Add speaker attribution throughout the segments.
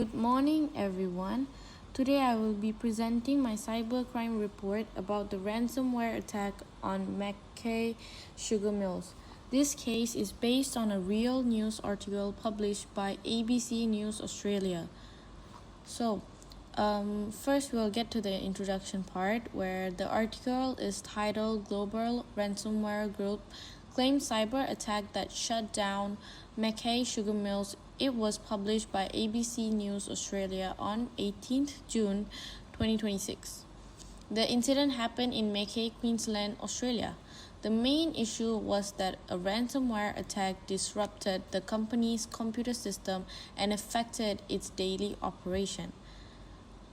Speaker 1: Good morning, everyone. Today I will be presenting my cybercrime report about the ransomware attack on Mackay Sugar Mills. This case is based on a real news article published by ABC News Australia. First we'll get to the introduction part where the article is titled Global Ransomware Group Claims Cyber Attack That Shut Down Mackay Sugar Mills. It was published by ABC News Australia on 18th June 2026. The incident happened in Mackay, Queensland, Australia. The main issue was that a ransomware attack disrupted the company's computer system and affected its daily operation.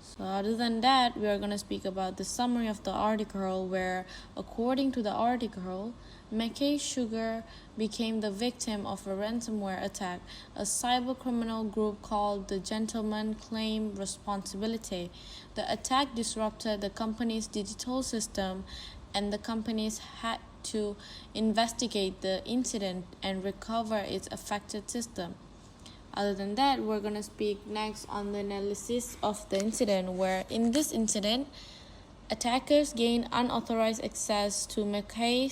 Speaker 1: So other than that, we are going to speak about the summary of the article where, according to the article, Mackay Sugar became the victim of a ransomware attack. A cybercriminal group called the Gentlemen claimed responsibility. The attack disrupted the company's digital system and the companies had to investigate the incident and recover its affected system. Other than that, we're going to speak next on the analysis of the incident, where in this incident, attackers gained unauthorized access to Mackay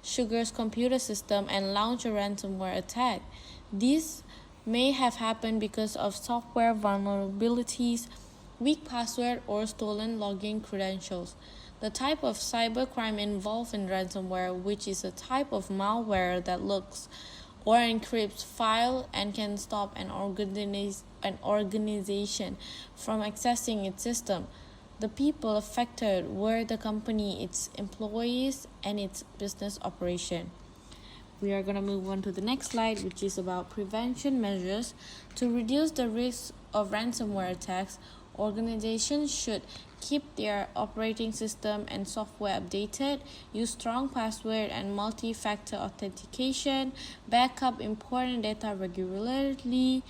Speaker 1: Sugar's computer system and launched a ransomware attack. This may have happened because of software vulnerabilities, weak password, or stolen login credentials. The type of cybercrime involved in ransomware, which is a type of malware that looks or encrypts file and can stop an organization from accessing its system. The people affected were the company, its employees, and its business operation. We are going to move on to the next slide, which is about prevention measures. To reduce the risk of ransomware attacks, organizations should keep their operating system and software updated, use strong password and multi-factor authentication, back up important data regularly,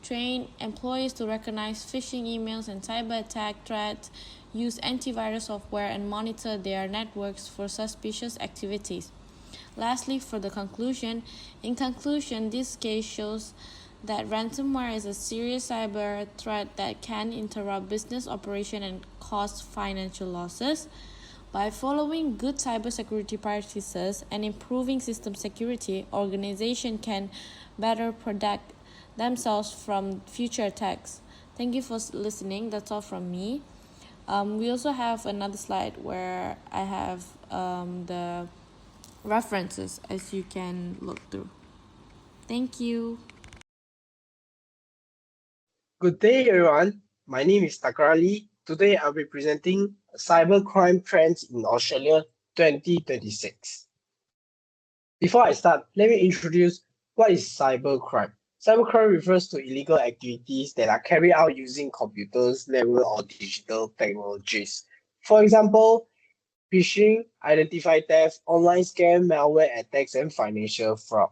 Speaker 1: train employees to recognize phishing emails and cyber attack threats, use antivirus software, and monitor their networks for suspicious activities. Lastly, for the conclusion, this case shows that ransomware is a serious cyber threat that can interrupt business operation and cause financial losses. By following good cybersecurity practices and improving system security, organizations can better protect themselves from future attacks. Thank you for listening. That's all from me. We also have another slide where I have the references as you can look through. Thank you.
Speaker 2: Good day, everyone. My name is Takara Lee. Today, I'll be presenting Cybercrime Trends in Australia 2026. Before I start, let me introduce what is cybercrime. Cybercrime refers to illegal activities that are carried out using computers, network, or digital technologies. For example, phishing, identity theft, online scam, malware attacks, and financial fraud.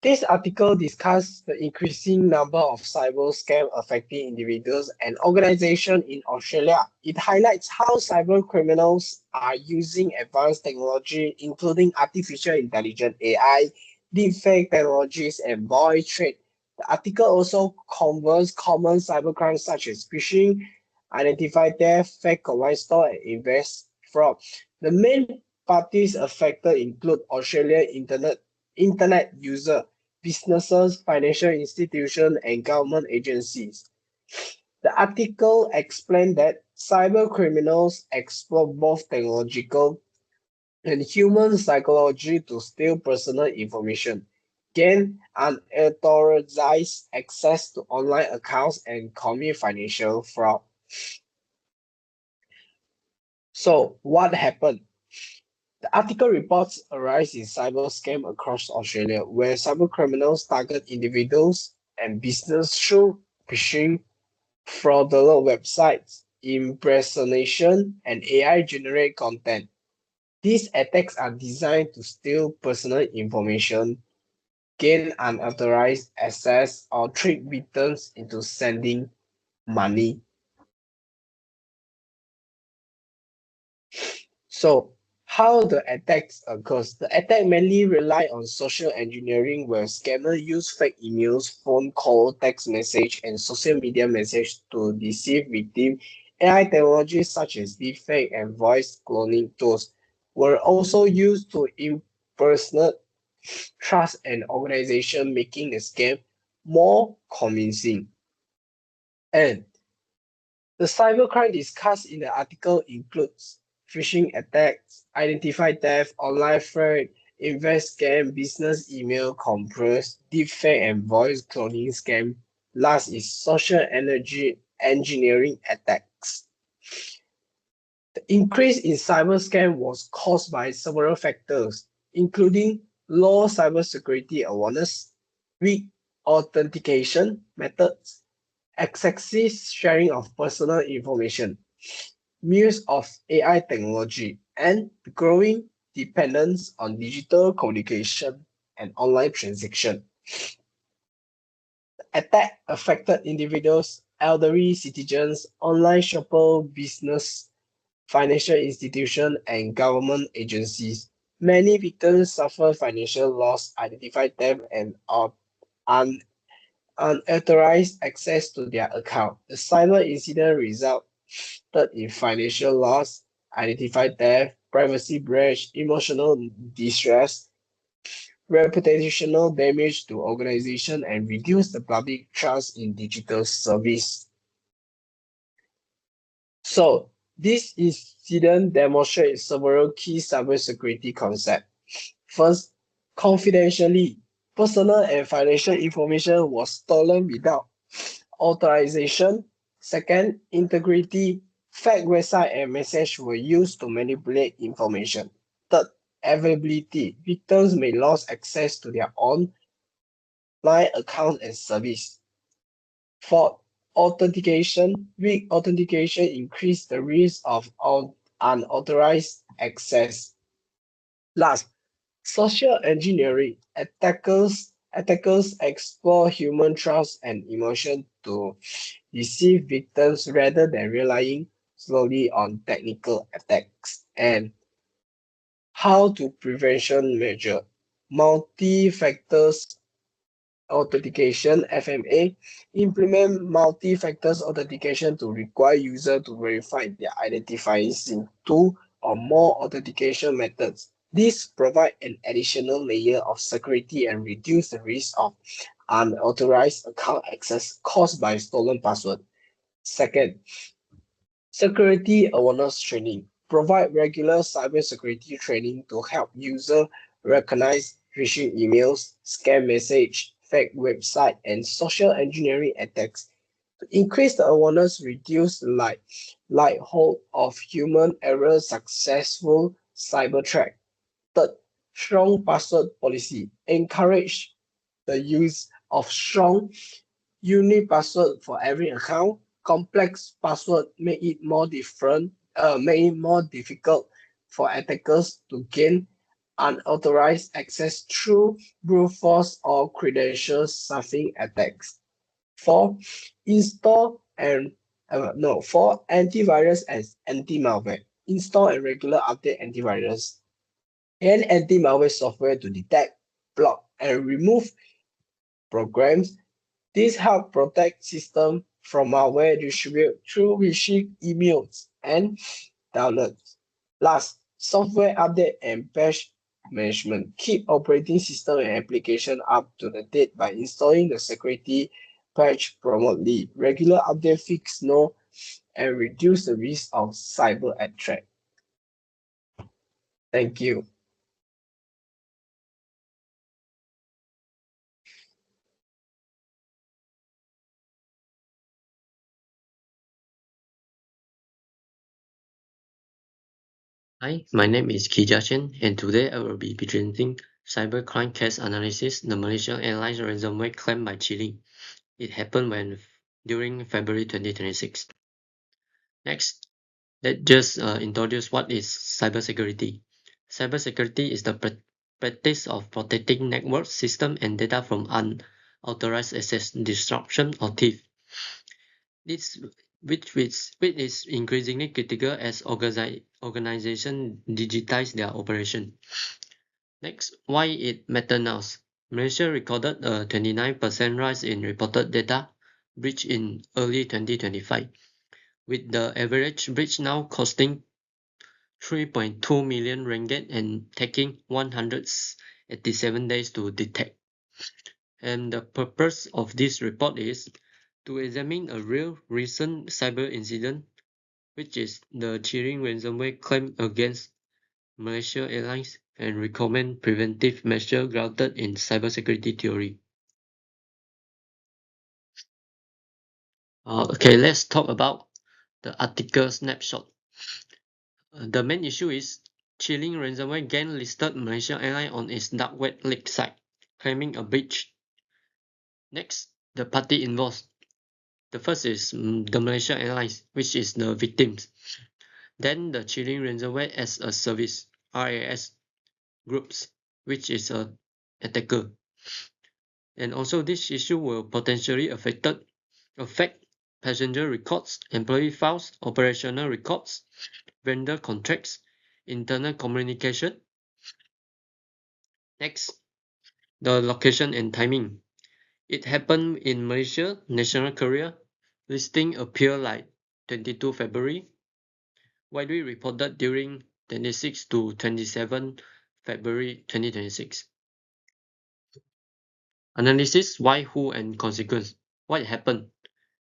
Speaker 2: This article discusses the increasing number of cyber scams affecting individuals and organizations in Australia. It highlights how cyber criminals are using advanced technology, including artificial intelligence (AI), deepfake technologies, and voice trade. The article also covers common cybercrimes such as phishing, identity theft, fake convenience store, and invest fraud. The main parties affected include Australian internet user, businesses, financial institutions, and government agencies. The article explained that cyber criminals exploit both technological and human psychology to steal personal information, gain unauthorized access to online accounts, and commit financial fraud. So, what happened? The article reports a rise in cyber scam across Australia, where cybercriminals target individuals and businesses through phishing, fraudulent websites, impersonation, and AI-generated content. These attacks are designed to steal personal information, gain unauthorized access, or trick victims into sending money. So, How the attacks occurs. The attack mainly rely on social engineering where scammers use fake emails, phone call, text message, and social media message to deceive victims. AI technologies such as deepfake and voice cloning tools were also used to impersonate trust and organization, making the scam more convincing. And the cybercrime discussed in the article includes phishing attacks, identify theft, online fraud, invest scam, business email compress, deepfake and voice cloning scam. Last is social energy engineering attacks. The increase in cyber scam was caused by several factors, including low cybersecurity awareness, weak authentication methods, excessive sharing of personal information, use of AI technology, and growing dependence on digital communication and online transaction. The attack affected individuals, elderly citizens, online shopper, business, financial institutions, and government agencies. Many victims suffer financial loss, identified theft, and un- unauthorized access to their account. The cyber incident resulted in financial loss, identified theft, privacy breach, emotional distress, reputational damage to organization, and reduced the public trust in digital service. So, this incident demonstrates several key cybersecurity concepts. First, confidentially, personal and financial information was stolen without authorization. Second, integrity. Fake website and message were used to manipulate information. Third, availability. Victims may lose access to their online account and service. Fourth, authentication. Weak authentication increased the risk of unauthorized access. Last, social engineering. Attackers explore human trust and emotion to deceive victims rather than relying solely on technical attacks. And how to prevention measure multi-factors authentication FMA implement multi-factors authentication to require user to verify their identifiers in two or more authentication methods. This provide an additional layer of security and reduce the risk of unauthorized account access caused by stolen password. Second, security awareness training. Provide regular cybersecurity training to help users recognize phishing emails, scam message, fake website, and social engineering attacks. To increase the awareness, reduce the likelihood of human error successful cyber threat. Third, strong password policy. Encourage the use of strong unique password for every account. Complex password make it more difficult for attackers to gain unauthorized access through brute force or credential stuffing attacks. For install and for antivirus and anti-malware. Install and regular update antivirus and anti-malware software to detect, block, and remove programs. This helps protect system from malware distributed through phishing emails and downloads. Last, software update and patch management. Keep operating system and application up to the date by installing the security patch promptly. Regular update fix no and reduce the risk of cyber attack. Thank you.
Speaker 3: Hi, my name is Kija Chen, and today I will be presenting cybercrime case analysis, the Malaysia Airlines ransomware claim by Chile. It happened during February 2026. Next, let's just introduce what is cybersecurity. Cybersecurity is the practice of protecting network system and data from unauthorized access, disruption, or theft. This which is increasingly critical as organizations digitize their operation. Next, why it matters now. Malaysia recorded a 29% rise in reported data breach in early 2025, with the average breach now costing 3.2 million ringgit and taking 187 days to detect. And the purpose of this report is to examine a real recent cyber incident, which is the chilling ransomware claim against Malaysia Airlines, and recommend preventive measures grounded in cybersecurity theory. Okay, let's talk about the article snapshot. The main issue is chilling ransomware gang listed Malaysia Airlines on its dark web leak site, claiming a breach. Next, the party involved. The first is the Malaysia Airlines, which is the victims. Then the chilling ransomware as a service, RAS groups, which is a attacker. And also this issue will potentially affect passenger records, employee files, operational records, vendor contracts, internal communication. Next, the location and timing. It happened in Malaysia, national carrier. Listing appear like 22 February. Widely reported during 26 to 27 February 2026. Analysis, why, who, and consequence. What happened?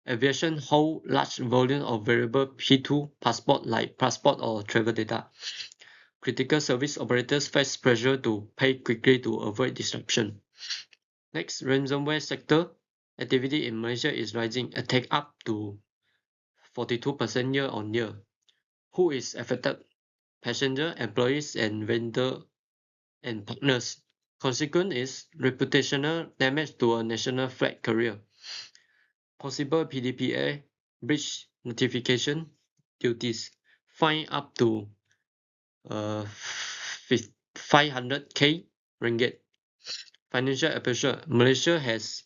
Speaker 3: Aviation hold large volume of variable P2 passport like passport or travel data. Critical service operators face pressure to pay quickly to avoid disruption. Next, ransomware sector. Activity in Malaysia is rising, attack up to 42% year on year. Who is affected? Passenger, employees, and vendor and partners. Consequence is reputational damage to a national flag carrier. Possible PDPA breach notification duties, fine up to 500k ringgit. Financial exposure. Malaysia has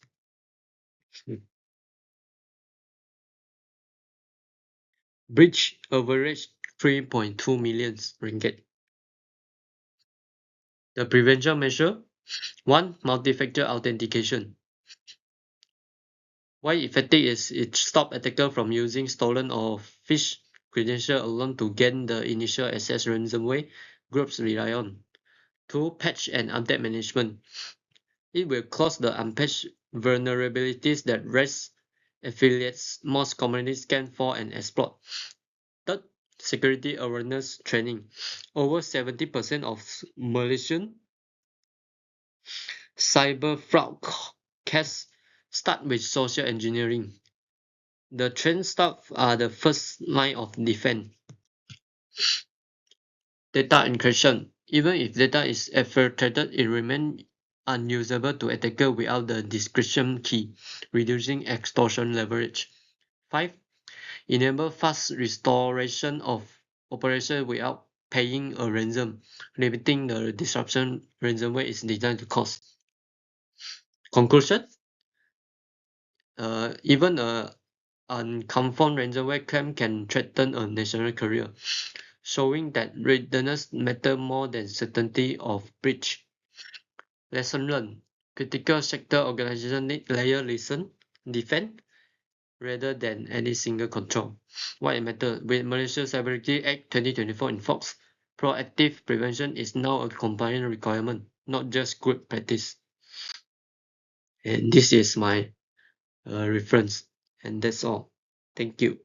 Speaker 3: breach average 3.2 million ringgit. The prevention measure. 1. Multi-factor authentication. Why effective is it stop attacker from using stolen or phish credential alone to gain the initial access ransomware groups rely on. 2. Patch and update management. It will close the unpatched vulnerabilities that RAS affiliates most commonly scan for and exploit. Third, security awareness training. Over 70% of Malaysian cyber fraud cases start with social engineering. The trained staff are the first line of defense. Data encryption. Even if data is exfiltrated, it remains unusable to attacker without the decryption key, reducing extortion leverage. 5. Enable fast restoration of operation without paying a ransom, limiting the disruption ransomware is designed to cause. Conclusion. Even a unconfirmed ransomware claim can threaten a national carrier, showing that readiness matters more than certainty of breach. Lesson learned. Critical sector organization need layer listen, defend, rather than any single control. Why it matters? With Malaysia Cybersecurity Act 2024 enforced, proactive prevention is now a compliance requirement, not just good practice. And this is my reference, and that's all. Thank you.